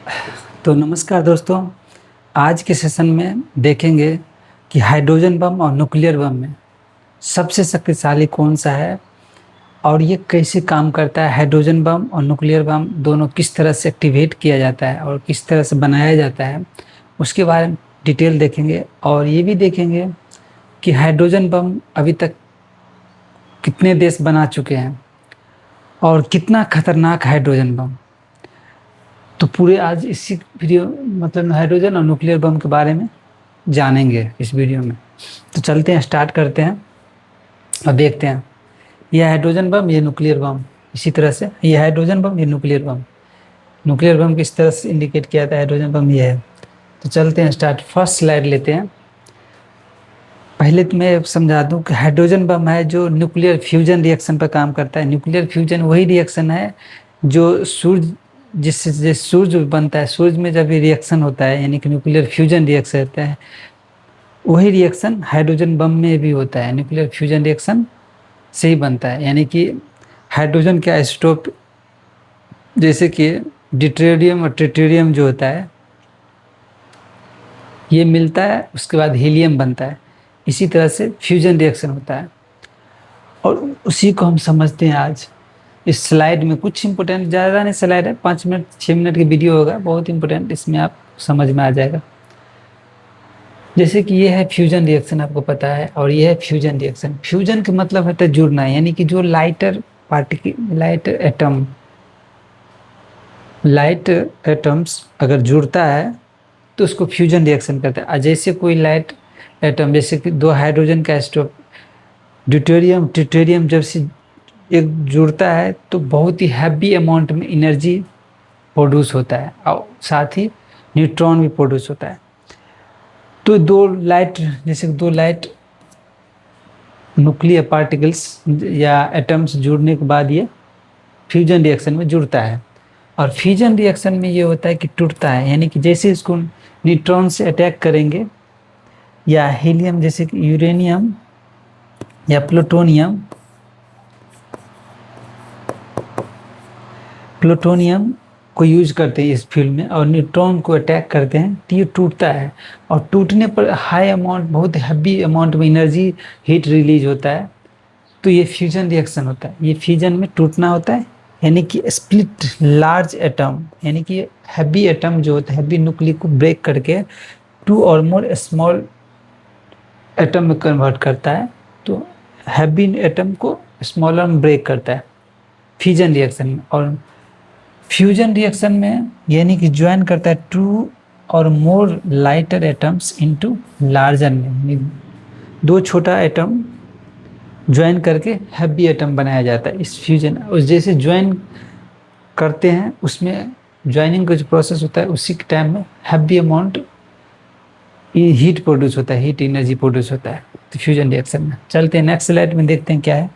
तो नमस्कार दोस्तों, आज के सेशन में देखेंगे कि हाइड्रोजन बम और न्यूक्लियर बम में सबसे शक्तिशाली कौन सा है और ये कैसे काम करता है। हाइड्रोजन बम और न्यूक्लियर बम दोनों किस तरह से एक्टिवेट किया जाता है और किस तरह से बनाया जाता है, उसके बारे में डिटेल देखेंगे। और ये भी देखेंगे कि हाइड्रोजन बम अभी तक कितने देश बना चुके हैं और कितना खतरनाक हाइड्रोजन बम। तो पूरे आज इसी वीडियो मतलब हाइड्रोजन और न्यूक्लियर बम के बारे में जानेंगे इस वीडियो में। तो चलते हैं, स्टार्ट करते हैं और देखते हैं ये हाइड्रोजन बम, ये न्यूक्लियर बम। इसी तरह से ये हाइड्रोजन बम, ये न्यूक्लियर बम। न्यूक्लियर बम किस तरह से इंडिकेट किया था, हाइड्रोजन बम ये है। तो चलते हैं स्टार्ट, फर्स्ट स्लाइड लेते हैं। पहले तो मैं समझा दूं कि हाइड्रोजन बम है जो न्यूक्लियर फ्यूजन रिएक्शन पर काम करता है। न्यूक्लियर फ्यूजन वही रिएक्शन है जो जिससे सूर्य बनता है। सूर्य में जब ये रिएक्शन होता है यानी कि न्यूक्लियर फ्यूजन रिएक्शन होता है, वही रिएक्शन हाइड्रोजन बम में भी होता है। न्यूक्लियर फ्यूजन रिएक्शन से ही बनता है, यानी कि हाइड्रोजन के आइसोटोप जैसे कि ड्यूटेरियम और ट्रिटियम जो होता है ये मिलता है, उसके बाद हीलियम बनता है। इसी तरह से फ्यूजन रिएक्शन होता है और उसी को हम समझते हैं आज इस स्लाइड में। कुछ इंपॉर्टेंट, ज़्यादा नहीं स्लाइड है, 5 मिनट 6 मिनट की वीडियो होगा, बहुत इंपॉर्टेंट, इसमें आप समझ में आ जाएगा। जैसे कि ये है फ्यूजन रिएक्शन, आपको पता है, और ये है फ्यूजन रिएक्शन। फ्यूजन का मतलब होता है जुड़ना, यानी कि जो लाइटर पार्टिकल, लाइट एटम्स अगर जुड़ता है तो उसको फ्यूजन रिएक्शन कहते हैं। जैसे कोई लाइट एटम, जैसे कि 2 हाइड्रोजन का आइसोटोप ड्यूटेरियम ट्रिटियम जब से एक जुड़ता है तो बहुत ही हैवी अमाउंट में एनर्जी प्रोड्यूस होता है और साथ ही न्यूट्रॉन भी प्रोड्यूस होता है। तो जैसे 2 लाइट न्यूक्लियर पार्टिकल्स या एटम्स जुड़ने के बाद ये फ्यूजन रिएक्शन में जुड़ता है। और फ्यूजन रिएक्शन में ये होता है कि टूटता है, यानी कि जैसे इसको न्यूट्रॉन से अटैक करेंगे या हीलियम जैसे कि यूरेनियम या प्लूटोनियम को यूज करते हैं इस फील्ड में और न्यूट्रॉन को अटैक करते हैं तो ये टूटता है। और टूटने पर हाई अमाउंट, बहुत हैवी अमाउंट में एनर्जी, हीट रिलीज होता है। तो ये फ्यूजन रिएक्शन होता है। ये फ्यूजन में टूटना होता है, यानी कि स्प्लिट लार्ज एटम, यानी कि हैवी एटम जो होता है, हैवी न्यूक्लियस को ब्रेक करके 2 और मोर स्मॉल एटम में कन्वर्ट करता है। तो हैवी एटम को स्मॉलर में ब्रेक करता है फ्यूजन रिएक्शन में। और फ्यूजन रिएक्शन में यानी कि ज्वाइन करता है 2 और मोर लाइटर एटम्स इनटू लार्जर में, 2 छोटा एटम ज्वाइन करके हैवी एटम बनाया जाता है इस फ्यूजन। उस जैसे ज्वाइन करते हैं उसमें ज्वाइनिंग का जो प्रोसेस होता है उसी के टाइम में हैवी अमाउंट हीट प्रोड्यूस होता है, हीट एनर्जी प्रोड्यूस होता है तो फ्यूजन रिएक्शन में। चलते हैं नेक्स्ट स्लाइड में, देखते हैं क्या है।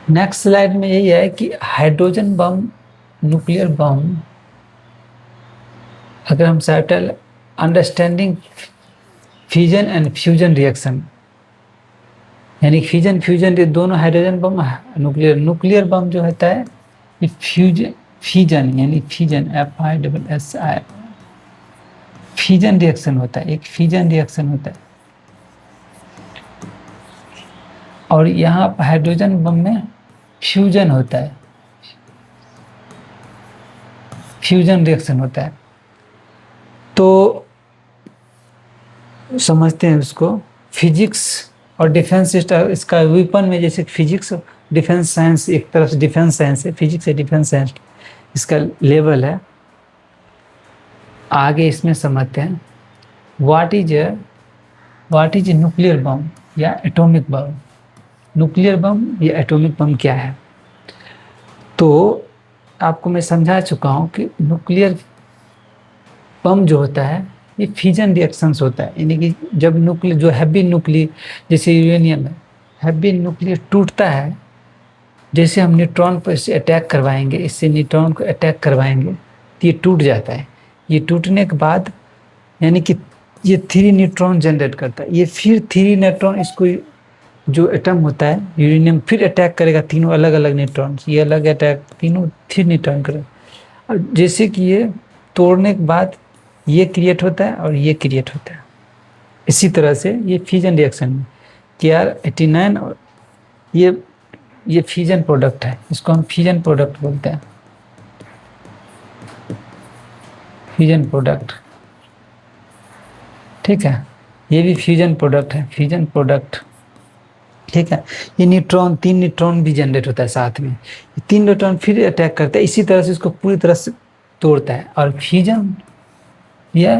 नेक्स्ट स्लाइड में यही है कि हाइड्रोजन बम, न्यूक्लियर बम, अगर हम title understanding fusion and fusion reaction, यानी फ्यूजन ये दोनों, हाइड्रोजन बम न्यूक्लियर बम जो होता है ये फ्यूजन यानी फ्यूजन FISSI फ्यूजन रिएक्शन होता है, एक फ्यूजन रिएक्शन होता है। और यहाँ हाइड्रोजन बम में फ्यूजन होता है, फ्यूजन रिएक्शन होता है। तो समझते हैं उसको। फिजिक्स और डिफेंस सिस्टम, इसका वेपन में जैसे फिजिक्स डिफेंस साइंस, एक तरफ से डिफेंस साइंस है, फिजिक्स से डिफेंस साइंस इसका लेवल है। आगे इसमें समझते हैं व्हाट इज न्यूक्लियर बम या एटॉमिक बम। न्यूक्लियर बम या एटॉमिक बम क्या है, तो आपको मैं समझा चुका हूँ कि न्यूक्लियर बम जो होता है ये फ्यूजन रिएक्शंस होता है, यानी कि जब न्यूक्लियर, जो हैवी न्यूक्लियर जैसे यूरेनियम है, हैवी न्यूक्लियर टूटता है, जैसे हम न्यूट्रॉन पर इससे अटैक करवाएंगे, इससे न्यूट्रॉन को अटैक करवाएंगे तो ये टूट जाता है। ये टूटने के बाद यानी कि ये 3 न्यूट्रॉन जनरेट करता है, ये फिर 3 न्यूट्रॉन इसको जो एटम होता है यूरेनियम फिर अटैक करेगा तीनों अलग अलग न्यूट्रॉन, ये अलग अटैक तीनों फिर न्यूट्रॉन करेगा, और जैसे कि ये तोड़ने के बाद ये क्रिएट होता है और ये क्रिएट होता है। इसी तरह से ये फ्यूजन रिएक्शन में Kr89 और ये फ्यूजन प्रोडक्ट है, इसको हम फ्यूजन प्रोडक्ट बोलते हैं, फ्यूजन प्रोडक्ट। ठीक है, ये भी फ्यूजन प्रोडक्ट है, फ्यूजन प्रोडक्ट। ठीक है, ये न्यूट्रॉन, 3 न्यूट्रॉन भी जनरेट होता है साथ में, ये 3 न्यूट्रॉन फिर अटैक करता है, इसी तरह से इसको पूरी तरह से तोड़ता है। और फ्यूजन या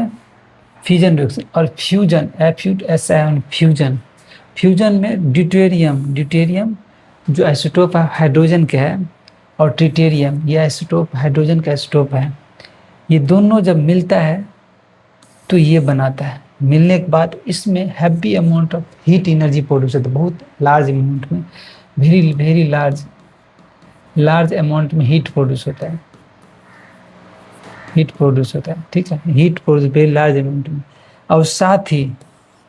फ्यूजन रिएक्शन और फ्यूजन FUSION फ्यूजन, फ्यूजन में ड्यूटेरियम जो आइसोटोप हाइड्रोजन का है और ट्रिटियम ये आइसोटोप हाइड्रोजन का आइसोटोप है, ये दोनों जब मिलता है तो ये बनाता है। मिलने के बाद इसमें heavy amount of heat energy produce होता है, बहुत लार्ज अमाउंट में, वेरी लार्ज अमाउंट में हीट प्रोड्यूस होता है, हीट प्रोड्यूस होता है। ठीक है, heat produce very large amount में, और साथ ही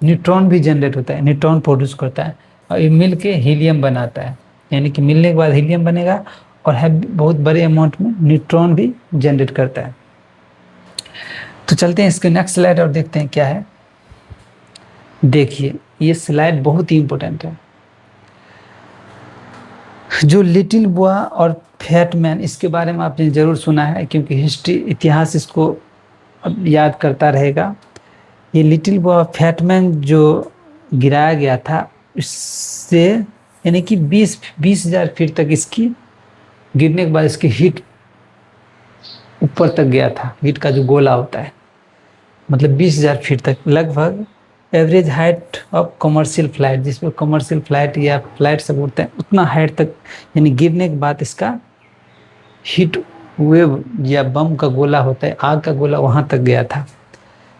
न्यूट्रॉन भी जनरेट होता है, न्यूट्रॉन प्रोड्यूस करता है, और ये मिल के हीलियम बनाता है, यानी कि मिलने के बाद हीलियम बनेगा और बहुत बड़े अमाउंट में न्यूट्रॉन भी जनरेट करता है। तो चलते हैं इसके नेक्स्ट स्लाइड और देखते हैं क्या है। देखिए ये स्लाइड बहुत ही इंपॉर्टेंट है, जो लिटिल बॉय और फैट मैन, इसके बारे में आपने ज़रूर सुना है, क्योंकि हिस्ट्री इतिहास इसको अब याद करता रहेगा। ये लिटिल बॉय और फैट मैन जो गिराया गया था, इससे यानी कि 20,000 फीट तक इसकी गिरने के बाद इसकी हीट ऊपर तक गया था, हीट का जो गोला होता है, मतलब 20,000 फीट तक, लगभग average height of commercial flight, जिसमें कमर्शियल फ्लाइट या फ्लाइट सब उड़ते हैं, उतना हाइट तक, यानी गिरने के बाद इसका हीट वेव या बम का गोला होता है, आग का गोला, वहाँ तक गया था।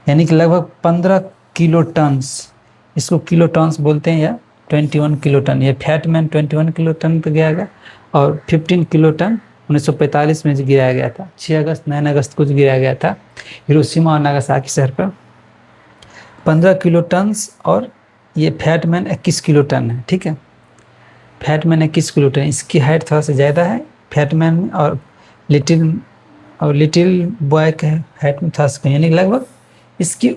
यानी कि लगभग 15 किलो टन्स, इसको किलो टन्स बोलते हैं, या 21 किलो टन, ये फैटमैन 21 किलो टन तक गया गया, और 15 किलो टन 1945 में गिराया गया था, 6 अगस्त 9 अगस्त को गिराया गया था हिरोशिमा और नागासाकी शहर पर, 15 किलो टन्स, और ये फैटमैन 21 किलो टन है। ठीक है, फैटमैन 21 किलो टन, इसकी हाइट थोड़ा सा ज़्यादा है फैटमैन में, और लिटिल बॉय के हाइट में थोड़ा सा, यानी लगभग इसकी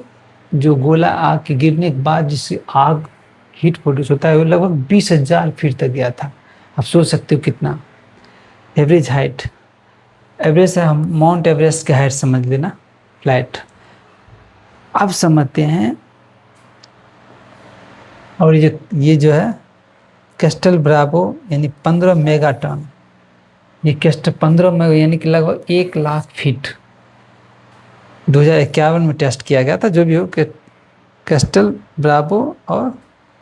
जो गोला आग के गिरने के बाद जिससे आग हीट प्रोड्यूस होता है, वो लगभग 20,000 फीट तक गया था। आप सोच सकते हो कितना एवरेज हाइट, एवरेज है, हम माउंट एवरेस्ट की हाइट समझ लेना फ्लाइट। अब समझते हैं, और ये जो है कैस्टल ब्रावो, यानी 15 मेगा टन, ये कैस्टल 15 मेगा, यानी कि लगभग 1 लाख फीट 2051 में टेस्ट किया गया था, जो भी हो, कैस्टल ब्रावो और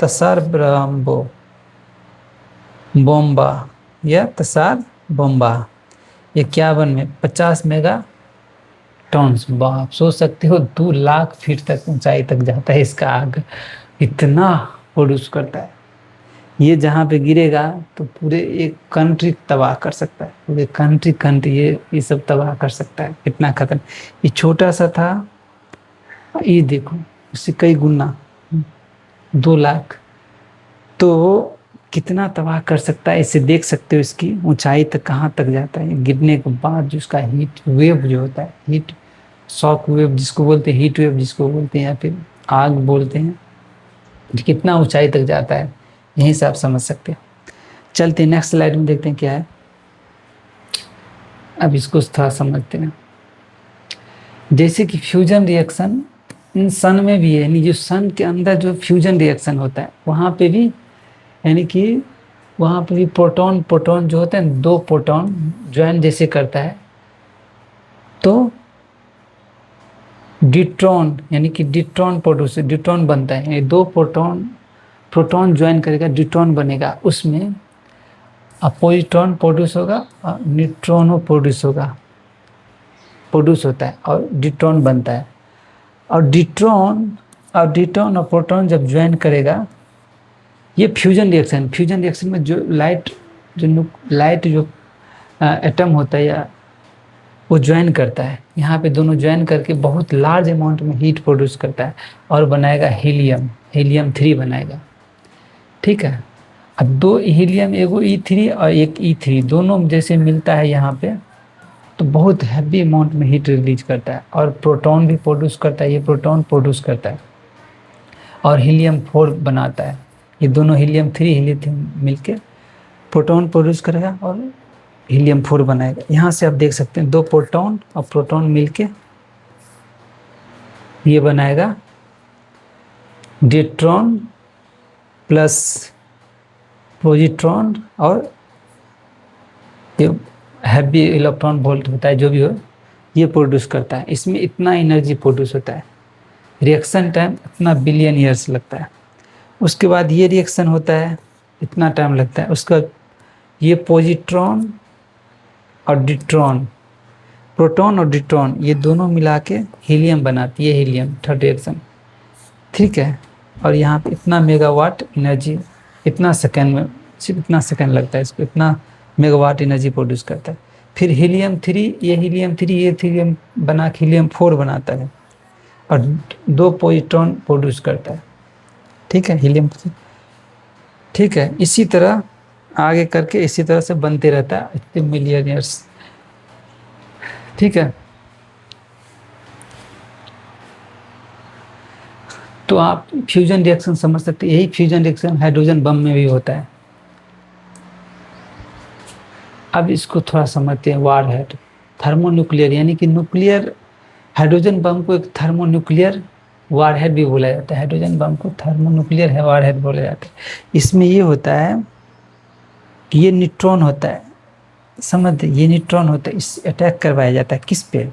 तसार ब्राम्बो बोम्बा या तसार बोम्बा, 51 में 50 मेगा टन्स। आप सोच सकते हो 2 लाख फीट तक ऊंचाई तक जाता है इसका आग, इतना प्रोड्यूस करता है। ये जहाँ पे गिरेगा तो पूरे एक कंट्री तबाह कर सकता है, पूरे कंट्री ये सब तबाह कर सकता है, इतना खतरनाक। ये छोटा सा था, ये देखो इससे कई गुना 2 लाख, तो कितना तबाह कर सकता है, इसे देख सकते हो इसकी ऊंचाई तक कहाँ तक जाता है। गिरने के बाद जो उसका हीट वेव जो होता है, हीट शॉक वेव जिसको बोलते हैं, हीट वेव जिसको बोलते हैं, या फिर आग बोलते हैं, कितना ऊंचाई तक जाता है, यहीं से आप समझ सकते हैं। चलते हैं नेक्स्ट स्लाइड में, देखते हैं क्या है। अब इसको थोड़ा समझते हैं। जैसे कि फ्यूजन रिएक्शन इन सन में भी है, यानी जो सन के अंदर जो फ्यूजन रिएक्शन होता है वहाँ पे भी, यानी कि वहाँ पे भी प्रोटॉन जो होते हैं, 2 प्रोटॉन ज्वाइन जैसे करता है, तो ड्यूट्रॉन, यानी कि ड्यूट्रॉन बनता है, यानी 2 प्रोटॉन ज्वाइन करेगा, ड्यूट्रॉन बनेगा, उसमें पॉजिट्रॉन प्रोड्यूस होगा और न्यूट्रॉनो प्रोड्यूस होता है, और ड्यूट्रॉन बनता है। और ड्यूट्रॉन और प्रोटॉन जब ज्वाइन करेगा, ये फ्यूजन रिएक्शन में जो लाइट जो एटम होता है या वो ज्वाइन करता है, यहाँ पे दोनों ज्वाइन करके बहुत लार्ज अमाउंट में हीट प्रोड्यूस करता है और बनाएगा हीलियम 3 बनाएगा। ठीक है, अब दो हीलियम, एगो E3 और एक E3 दोनों जैसे मिलता है यहाँ पे, तो बहुत हैवी अमाउंट में हीट रिलीज करता है और प्रोटॉन भी प्रोड्यूस करता है, ये प्रोटॉन प्रोड्यूस करता है और हीलियम 4 बनाता है। ये दोनों हीलियम 3 हीलियम मिलके प्रोटॉन प्रोड्यूस करेगा और हीलियम 4 बनाएगा। यहाँ से आप देख सकते हैं दो प्रोटॉन और प्रोटॉन मिलके ये बनाएगा ड्यूट्रॉन प्लस पॉजिट्रॉन, और ये हैवी इलेक्ट्रॉन वोल्ट होता है जो भी हो, ये प्रोड्यूस करता है। इसमें इतना एनर्जी प्रोड्यूस होता है, रिएक्शन टाइम इतना बिलियन ईयर्स लगता है। उसके बाद ये रिएक्शन होता है, इतना टाइम लगता है। उसका ये पॉजिट्रॉन और ड्यूट्रॉन, प्रोटॉन और ड्यूट्रॉन, ये दोनों मिला के हीलियम बनाती है, हीलियम 3rd रिएक्शन, ठीक है। और यहाँ पे इतना मेगावाट एनर्जी, इतना सेकेंड में, सिर्फ इतना सेकेंड लगता है इसको, इतना मेगावाट एनर्जी प्रोड्यूस करता है। फिर हीलियम 3, ये हीलियम 3 ये हीलियम बना के हीलियम 4 बनाता है और दो पॉजिट्रॉन प्रोड्यूस करता है, ठीक है, हीलियम, ठीक है। इसी तरह आगे करके इसी तरह से बनते रहता है इतने मिलियन ईयर्स, ठीक है। तो आप फ्यूजन रिएक्शन समझ सकते हैं, यही फ्यूजन रिएक्शन हाइड्रोजन बम में भी होता है। अब इसको थोड़ा समझते हैं, वारहेड, थर्मोन्यूक्लियर, यानी कि न्यूक्लियर, हाइड्रोजन बम को एक थर्मोन्यूक्लियर वारहेड भी बोला जाता है। हाइड्रोजन बम को थर्मोन्यूक्लियर है वारहेड बोला जाता है। इसमें ये होता है कि ये न्यूट्रॉन होता है, समझ, ये न्यूट्रॉन होता है, इस अटैक करवाया जाता है किस पे,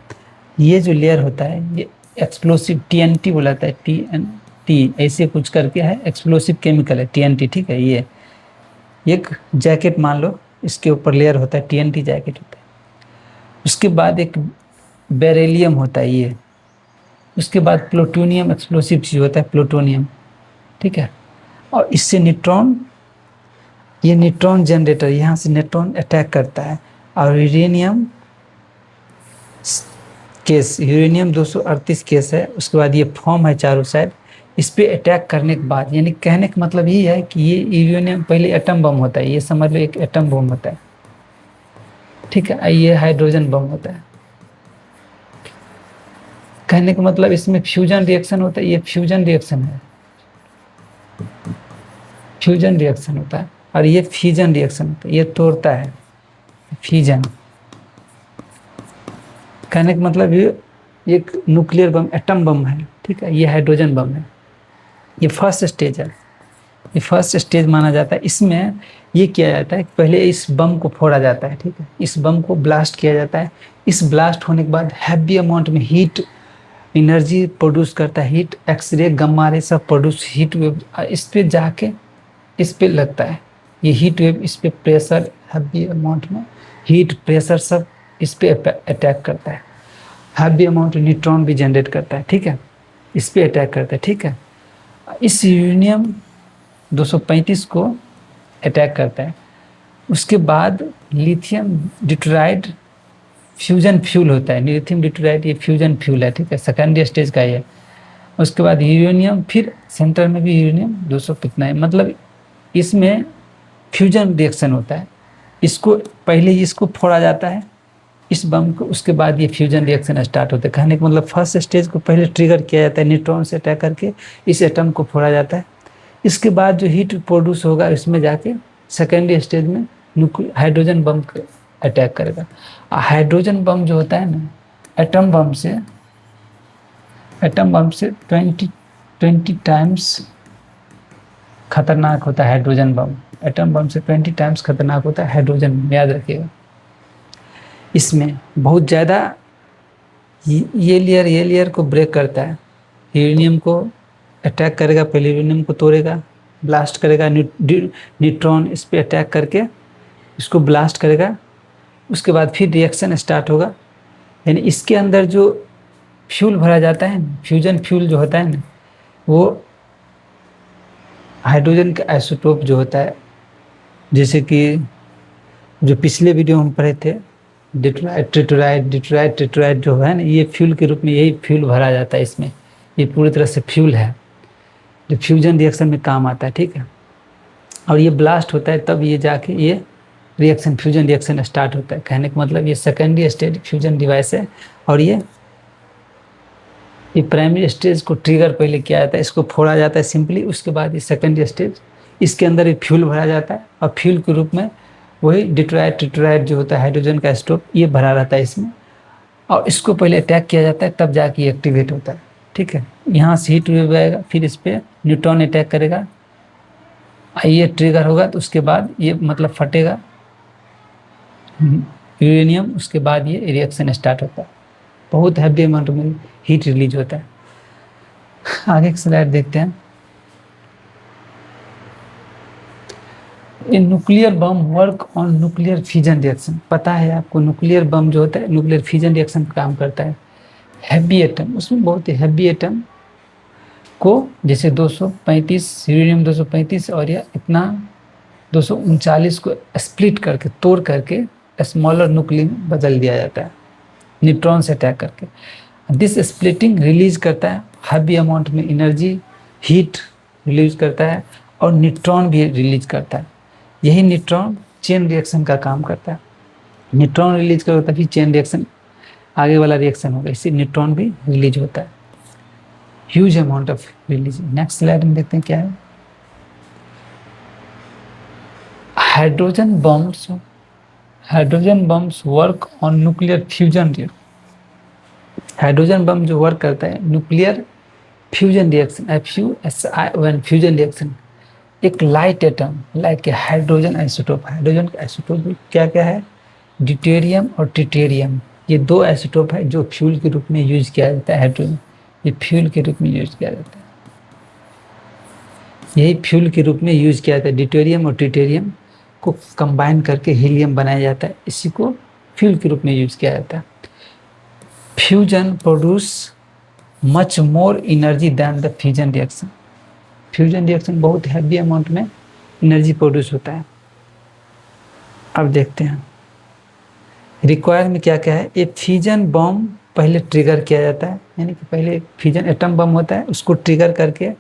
ये जो लेयर होता है ये एक्सप्लोसिव TNT बोला जाता है, TNT ऐसे कुछ करके है, एक्सप्लोसिव केमिकल है TNT, ठीक है। ये एक जैकेट मान लो, इसके ऊपर लेयर होता है, TNT जैकेट होता है। उसके बाद एक बेरिलियम होता है ये, उसके बाद प्लूटोनियम एक्सप्लोसिव चीज होता है, प्लूटोनियम, ठीक है। और इससे न्यूट्रॉन, ये न्यूट्रॉन जनरेटर, यहाँ से न्यूट्रॉन अटैक करता है। और यूरेनियम केस, यूरेनियम 238 केस है, उसके बाद ये फॉर्म है चारों साइड। इस पे अटैक करने के बाद, यानी कहने का मतलब ये है कि ये यूरेनियम पहले एटम बम होता है, ये समझ लो एक एटम बम होता है, ठीक है। ये हाइड्रोजन बम होता है। कहने का मतलब इसमें फ्यूजन रिएक्शन होता है, ये फ्यूजन रिएक्शन है, फ्यूजन रिएक्शन होता है। और ये फ्यूजन रिएक्शन होता है, ये तोड़ता है, फ्यूजन। कहने का मतलब ये एक न्यूक्लियर बम, एटम बम है, ठीक है। ये हाइड्रोजन बम है, ये फर्स्ट स्टेज है, ये फर्स्ट स्टेज माना जाता है। इसमें ये किया जाता है, पहले इस बम को फोड़ा जाता है, ठीक है, इस बम को ब्लास्ट किया जाता है। इस ब्लास्ट होने के बाद हैवी अमाउंट में हीट एनर्जी प्रोड्यूस करता है, हीट, एक्सरे, गम्मा रे सब प्रोड्यूस, हीट वेव इस पे जाके इस पे लगता है, ये हीट वेव इस पे प्रेशर, हैवी अमाउंट में हीट, प्रेशर सब इस पे अटैक करता है। हैवी अमाउंट न्यूट्रॉन भी जनरेट करता है, ठीक है, इस पे अटैक करता है, ठीक है। इस यूरेनियम 235 को अटैक करता है। उसके बाद लिथियम ड्यूटेराइड फ्यूजन फ्यूल होता है, लिथियम ड्यूटेराइड ये फ्यूजन फ्यूल है, ठीक है, सेकेंडरी स्टेज का ये। उसके बाद यूरेनियम, फिर सेंटर में भी यूरेनियम 200 कितना है, मतलब इसमें फ्यूजन रिएक्शन होता है। इसको पहले इसको फोड़ा जाता है, इस बम को, उसके बाद ये फ्यूजन रिएक्शन स्टार्ट होता है। कहने का मतलब फर्स्ट स्टेज को पहले ट्रिगर किया जाता है, न्यूट्रॉन से अटैक करके इस एटम को फोड़ा जाता है। इसके बाद जो हीट प्रोड्यूस होगा इसमें जाके सेकेंडरी स्टेज में हाइड्रोजन बम अटैक करेगा। हाइड्रोजन बम जो होता है ना, एटम बम से 20 टाइम्स खतरनाक होता है हाइड्रोजन बम। एटम बम से 20 टाइम्स खतरनाक होता है हाइड्रोजन, याद रखिएगा। इसमें बहुत ज़्यादा ये लेयर को ब्रेक करता है, यूरेनियम को अटैक करेगा, पहले यूरेनियम को तोड़ेगा, ब्लास्ट करेगा, न्यूट्रॉन इस पे अटैक करके इसको ब्लास्ट करेगा। उसके बाद फिर रिएक्शन स्टार्ट होगा, यानी इसके अंदर जो फ्यूल भरा जाता है, फ्यूजन फ्यूल जो होता है ना, वो हाइड्रोजन का आइसोटोप जो होता है, जैसे कि जो पिछले वीडियो हम पढ़े थे, ड्यूटेराइड जो है ना, ये फ्यूल के रूप में यही फ्यूल भरा जाता है इसमें। ये पूरी तरह से फ्यूल है जो फ्यूजन रिएक्शन में काम आता है, ठीक है। और ये ब्लास्ट होता है तब ये जाके ये रिएक्शन फ्यूजन रिएक्शन स्टार्ट होता है। कहने का मतलब ये सेकेंडरी स्टेज फ्यूजन डिवाइस है और ये प्राइमरी स्टेज को ट्रिगर पहले किया जाता है, इसको फोड़ा जाता है सिंपली, उसके बाद ये सेकेंडरी स्टेज इसके अंदर ये फ्यूल भरा जाता है और फ्यूल के रूप में वही डिट्राइड जो होता है हाइड्रोजन का आइसोटोप ये भरा रहता है इसमें, और इसको पहले अटैक किया जाता है तब जाके ये एक्टिवेट होता है। ठीक है, यहाँ से हीट वेव आएगा, फिर इस पर न्यूट्रॉन अटैक करेगा, ये ट्रिगर होगा तो उसके बाद ये मतलब फटेगा यूरेनियम, उसके बाद ये रिएक्शन स्टार्ट होता है। बहुत हैवी अमाउंट में हीट रिलीज होता है। आगे की स्लाइड देखते हैं। Nuclear bomb work on nuclear fusion reaction. पता है आपको न्यूक्लियर बम जो होता है न्यूक्लियर फ्यूजन रिएक्शन का काम करता है। हैवी एटम, उसमें बहुत ही हैवी एटम को जैसे 235 यूरेनियम 235 और या इतना 239 को स्प्लिट करके तोड़ करके स्मॉलर न्यूक्लियर में बदल दिया जाता है न्यूट्रॉन से अटैक करके। दिस स्प्लिटिंग रिलीज करता है हैवी अमाउंट में एनर्जी, हीट रिलीज करता है और न्यूट्रॉन भी रिलीज करता है। यही न्यूट्रॉन चेन रिएक्शन का काम करता है। न्यूट्रॉन रिलीज करो तभी चेन रिएक्शन आगे वाला रिएक्शन होगा, इससे न्यूट्रॉन भी रिलीज होता है। Huge amount of release. Next slide में देखते हैं क्या है। Hydrogen bombs work on nuclear fusion reaction. Hydrogen bomb जो वर्क करता है nuclear fusion reaction, FUSION fusion reaction. एक light atom like hydrogen isotope, hydrogen का आइसोटोप क्या क्या है, ड्यूटेरियम और ट्रिटियम, ये दो आइसोटोप है जो फ्यूल के रूप में यूज किया जाता है। हाइड्रोजन ये फ्यूल के रूप में यूज किया जाता है, यही फ्यूल के रूप में यूज किया जाता है। ड्यूटेरियम और ट्रिटियम को कंबाइन करके हीलियम बनाया जाता है, इसी को फ्यूल के रूप में यूज किया जाता है। Fusion produce much more energy than the fusion reaction. फ्यूजन रिएक्शन बहुत हैवी अमाउंट में एनर्जी प्रोड्यूस होता है। अब देखते हैं रिक्वायर में क्या क्या है। ये फ्यूजन बम पहले ट्रिगर किया जाता है, यानी कि पहले फ्यूजन एटम बम होता है उसको ट्रिगर करके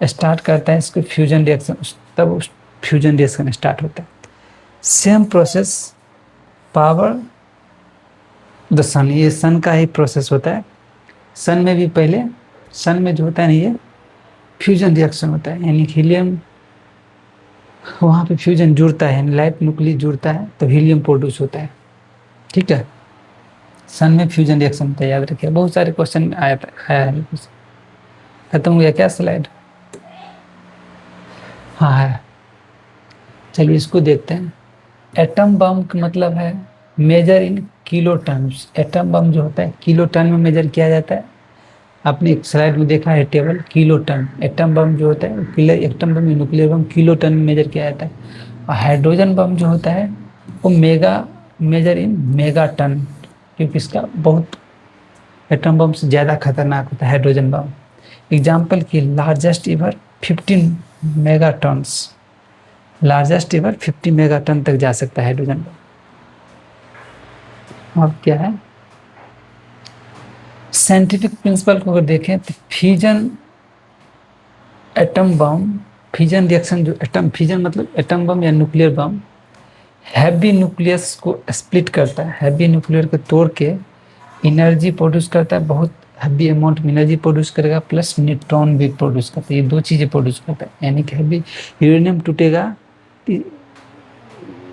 स्टार्ट करता है इसको फ्यूजन रिएक्शन, तब उस फ्यूजन रिएक्शन स्टार्ट होता है। सेम प्रोसेस पावर द सन, ये सन का ही प्रोसेस होता है। सन में भी पहले सन में जो होता है ना ये फ्यूजन रिएक्शन होता है, यानी हीलियम वहाँ पे फ्यूजन जुड़ता है, यानी लाइट न्यूक्लियस जुड़ता है तो हीलियम प्रोड्यूस होता है। ठीक है, सन में फ्यूजन रिएक्शन होता है, याद रखिए। बहुत सारे क्वेश्चन में आया है। खत्म हो गया क्या स्लाइड? हाँ है, चलिए इसको देखते हैं। एटम बम का मतलब है measure in kilotons. Atom bomb जो होता है किलो टन में मेजर किया जाता है। आपने एक स्लाइड में देखा है table, kiloton. Atom bomb जो होता है atom bomb nuclear bomb kiloton में मेजर किया जाता है। और हाइड्रोजन बम जो होता है वो मेजर इन मेगा टन, क्योंकि इसका बहुत एटम बम से ज़्यादा खतरनाक होता है हाइड्रोजन बम। एग्जाम्पल की largest ever 15 megatons, largest ever 50 megaton तक जा सकता है हाइड्रोजन बम। अब क्या है साइंटिफिक प्रिंसिपल को अगर देखें तो fusion atom bomb fusion reaction जो एटम फ्यूजन मतलब एटम बम या न्यूक्लियर बम हैवी न्यूक्लियस को स्प्लिट करता है, हैवी न्यूक्लियर को तोड़ के एनर्जी प्रोड्यूस करता है, बहुत हैवी अमाउंट में एनर्जी प्रोड्यूस करेगा, प्लस न्यूट्रॉन भी प्रोड्यूस करता है। ये दो चीज़ें प्रोड्यूस करता है, यानी कि हैवी यूरेनियम टूटेगा,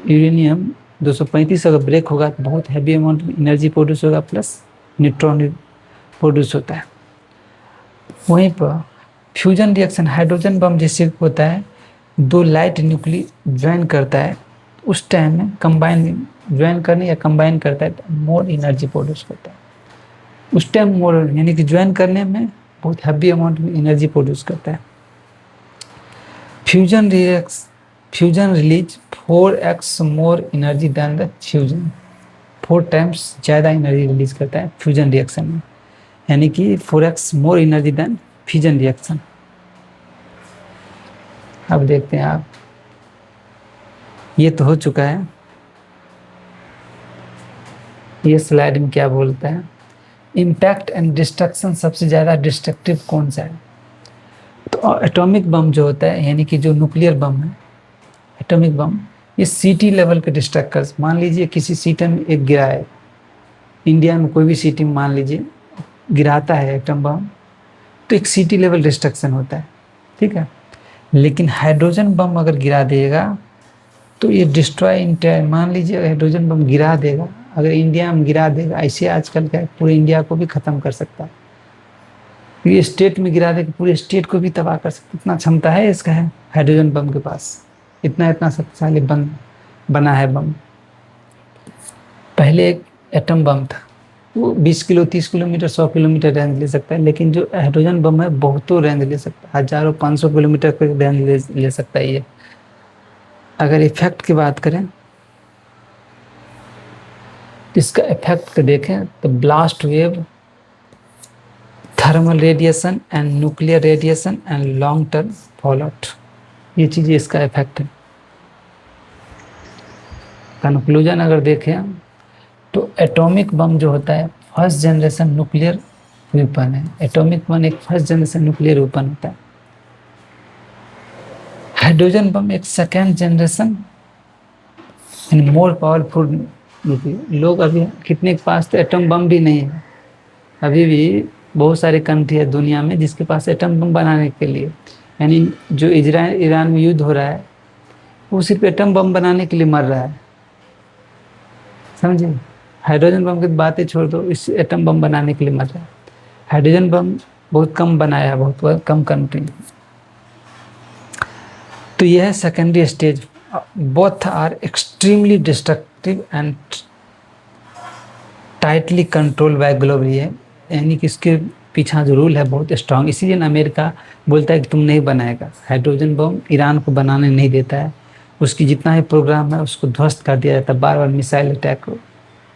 यूरेनियम 235 अगर ब्रेक होगा तो बहुत हैवी अमाउंट में एनर्जी प्रोड्यूस होगा, प्लस न्यूट्रॉन प्रोड्यूस होता है। वहीं पर फ्यूजन रिएक्शन हाइड्रोजन बम जैसे होता है, दो लाइट न्यूक्ली ज्वाइन करता है, उस टाइम में कंबाइन ज्वाइन करने या कंबाइन करता है तो मोर एनर्जी प्रोड्यूस करता है। उस टाइम मोर यानी कि ज्वाइन करने में बहुत हैवी अमाउंट में एनर्जी प्रोड्यूस करता है। Fusion release 4x more energy than the fusion, 4 times ज़्यादा एनर्जी रिलीज करता है फ्यूजन रिएक्शन में, यानी कि 4x more energy than fusion reaction. अब देखते हैं आप, ये तो हो चुका है। ये स्लाइड में क्या बोलता है, इम्पैक्ट एंड डिस्ट्रक्शन, सबसे ज़्यादा डिस्ट्रक्टिव कौन सा है? तो एटॉमिक बम जो होता है, यानी कि जो न्यूक्लियर बम है एटॉमिक बम ये सिटी लेवल के डिस्ट्रक्टर्स, मान लीजिए किसी सिटी में एक गिरा है, इंडिया में कोई भी सिटी में मान लीजिए गिराता है एटम बम, तो एक सिटी लेवल डिस्ट्रक्शन होता है, ठीक है। लेकिन हाइड्रोजन बम अगर गिरा देगा तो ये डिस्ट्रॉय इंटायर, मान लीजिए हाइड्रोजन बम गिरा देगा, अगर इंडिया में गिरा देगा, ऐसे आजकल क्या है पूरे इंडिया को भी ख़त्म कर सकता है। ये स्टेट में गिरा देगा पूरे स्टेट को भी तबाह कर सकता, इतना क्षमता है इसका, है हाइड्रोजन बम के पास, इतना शक्तिशाली बना है बम। पहले एक एटम बम था, वो 20 किलो 30 किलोमीटर 100 किलोमीटर रेंज ले सकता है, लेकिन जो हाइड्रोजन बम है बहुतों रेंज ले सकता है, हजारों 500 किलोमीटर का रेंज ले सकता है ये। अगर इफेक्ट की बात करें तो इसका इफेक्ट को देखें तो blast wave, thermal radiation and nuclear radiation and long term fallout, ये चीज़ें इसका इफेक्ट है। कंक्लूजन अगर देखें तो एटॉमिक बम जो होता है फर्स्ट जनरेशन न्यूक्लियर वेपन है। एटॉमिक बम एक फर्स्ट जनरेशन न्यूक्लियर वेपन होता है। हाइड्रोजन बम एक second generation and more powerful nuclear. लोग अभी कितने के पास तो एटम बम भी नहीं है, अभी भी बहुत सारे कंट्री है दुनिया में जिसके पास एटम बम बनाने के लिए, यानी जो इजराइल ईरान में युद्ध हो रहा है वो सिर्फ एटम बम बनाने के लिए मर रहा है, समझे। हाइड्रोजन बम की बातें छोड़ दो, इस एटम बम बनाने के लिए मर रहा है। हाइड्रोजन बम बहुत कम बनाया है, बहुत कम कंट्री। तो यह है secondary stage. Both are extremely destructive and tightly control by globally है, यानी कि इसके पीछा जो रूल है बहुत स्ट्रांग। इसीलिए अमेरिका बोलता है कि तुम नहीं बनाएगा हाइड्रोजन बम, ईरान को बनाने नहीं देता है, उसकी जितना ही प्रोग्राम है उसको ध्वस्त कर दिया जाता है, बार बार मिसाइल अटैक।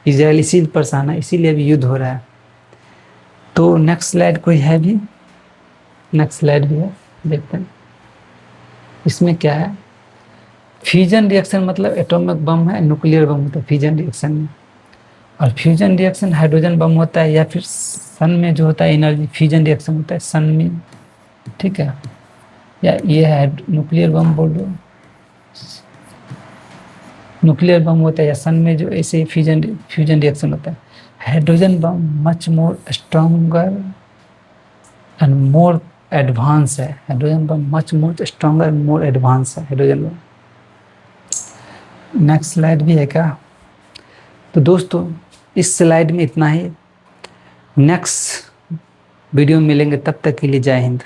इजराइल इसी परेशान है, इसीलिए भी युद्ध हो रहा है। तो नेक्स्ट स्लाइड कोई है भी, नेक्स्ट स्लाइड भी है, देखते हैं इसमें क्या है। फ्यूजन रिएक्शन मतलब एटॉमिक बम है, न्यूक्लियर बम होता है फ्यूजन रिएक्शन में, और फ्यूजन रिएक्शन हाइड्रोजन बम होता है, या फिर सन में जो होता है एनर्जी फ्यूजन रिएक्शन होता है सन में, ठीक है। या ये है न्यूक्लियर बम बोल दो, न्यूक्लियर बम होता है, या सन में जो ऐसे फ्यूजन रिएक्शन होता है। Hydrogen bomb much more stronger and more advance है। Hydrogen bomb much more stronger and more advance है हाइड्रोजन बम। नेक्स्ट स्लाइड भी है क्या। तो दोस्तों इस स्लाइड में इतना ही, नेक्स्ट वीडियो में मिलेंगे, तब तक के लिए जय हिंद।